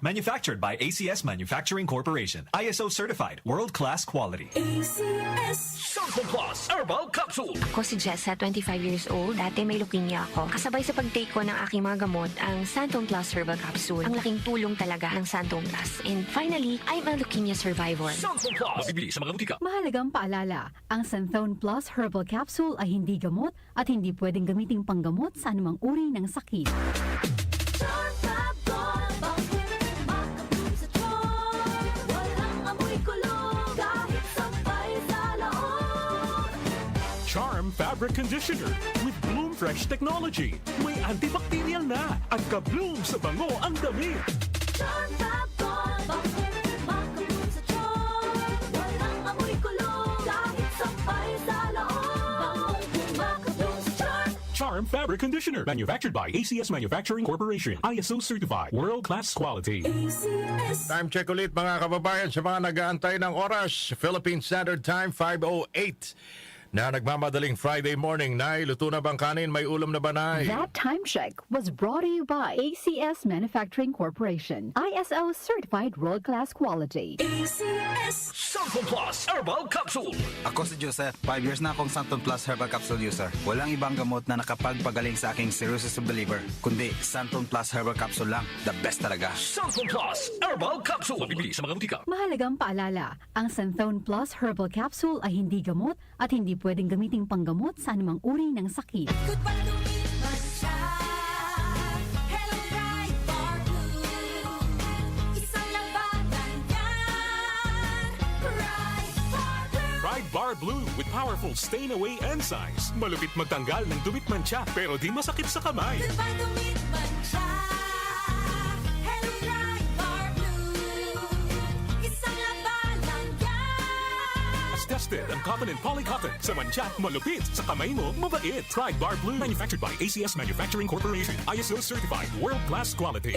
Manufactured by ACS Manufacturing Corporation. ISO certified. World-class quality. Santon Plus Herbal Capsule. Ako si Jessa, 25 years old. Dati may leukemia ako. Kasabay sa pag-take ko ng aking mga gamot, ang Santon Plus Herbal Capsule. Ang laking tulong talaga ng Santon Plus. And finally, I'm a leukemia survivor. Santon Plus. Mabibili sa mga butika. Mahalagang paalala, ang Santhone Plus Herbal Capsule ay hindi gamot at hindi pwedeng gamiting panggamot sa anumang uri ng sakit. Charm Fabric Conditioner with Bloom Fresh Technology. May antibacterial na at ka-bloom sa bango ang damit. Charm Fabric Conditioner. Manufactured by ACS Manufacturing Corporation. ISO certified. World-class quality. Time check ulit mga kababayan sa mga nag-aantay ng oras. Philippine Standard Time 5:08. Na nagmamadaling Friday morning. Nay, luto na bang kanin? May ulam na ba, Nay? That time check was brought to you by ACS Manufacturing Corporation. ISO certified world-class quality. Santon Plus Herbal Capsule. Ako si Joseph. 5 years na akong Santon Plus Herbal Capsule user. Walang ibang gamot na nakapagpagaling sa aking cirrhosis of the liver, kundi Santon Plus Herbal Capsule lang. The best talaga. Santon Plus Herbal Capsule. Mabibili sa mga butika. Mahalagang paalala, ang Santhone Plus Herbal Capsule ay hindi gamot at hindi pwedeng gamiting panggamot sa anumang uri ng sakit. Pride Bar Blue with powerful stain-away enzymes. Malupit magtanggal ng dumit mancha pero di masakit sa kamay. As tested ang cotton and polycotton sa mancha, malupit sa kamay mo, mabait. Pride Bar Blue. Manufactured by ACS Manufacturing Corporation. ISO certified. World-class quality.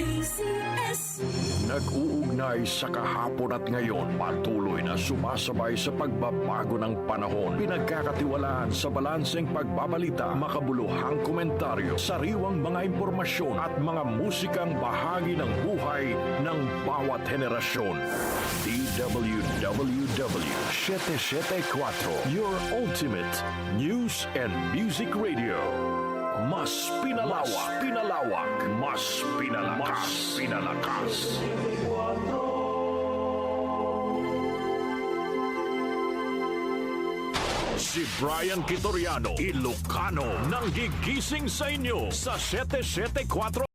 Nag-uugnay sa kahapon at ngayon, patuloy na sumasabay sa pagbabago ng panahon. Pinagkakatiwalaan sa balanseng pagbabalita, makabuluhang komentaryo, sariwang mga impormasyon at mga musikang bahagi ng buhay ng bawat henerasyon. DWWW 774, your ultimate news and music radio. Mas pinalawak, mas pinalakas. Si Brian Kitoriano, Ilocano, nang gigising sa inyo sa 774